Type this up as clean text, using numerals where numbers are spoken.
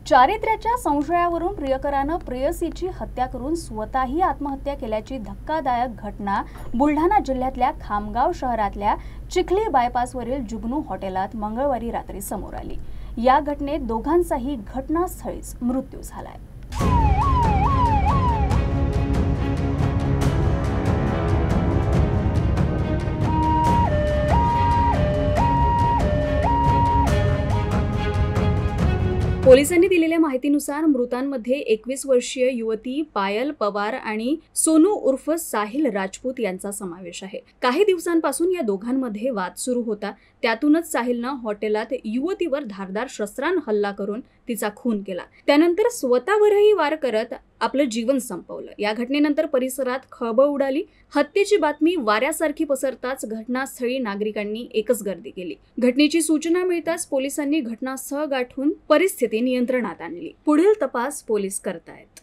चारित्र्याच्या संशयावरून प्रियकरानं प्रेयसीची हत्या करून स्वतःही आत्महत्या केल्याची धक्कादायक घटना बुलढाणा जिल्ह्यातल्या खामगाव शहरातल्या चिखली बायपासवरील जुगनू हॉटेलात मंगळवारी रात्री समोर आली। या घटनेत दोघांचाही घटनास्थळीच मृत्यू झालाय। पोलिसांनी दिलेल्या माहितीनुसार मृतांमध्ये 21 वर्षीय युवती पायल पवार आणि सोनू उर्फ साहिल राजपूत यांचा समावेश आहे। काही दिवसांपासून या दोघांमध्ये वाद सुरू होता। त्यातूनच साहिलनं हॉटेलात युवतीवर धारदार शस्त्रानं हल्ला करून तिचा खून केला। त्यानंतर स्वतःवरही वार करत आपलं जीवन संपवलं। या घटनेनंतर परिसरात खळबळ उडाली। हत्येची बातमी वाऱ्यासारखी पसरताच घटनास्थळी नागरिकांनी एकच गर्दी केली। घटनेची सूचना मिळताच पोलिसांनी घटनास्थळ गाठून परिस्थिती नियंत्रणात आणली। पुढील तपास पोलीस करतायत।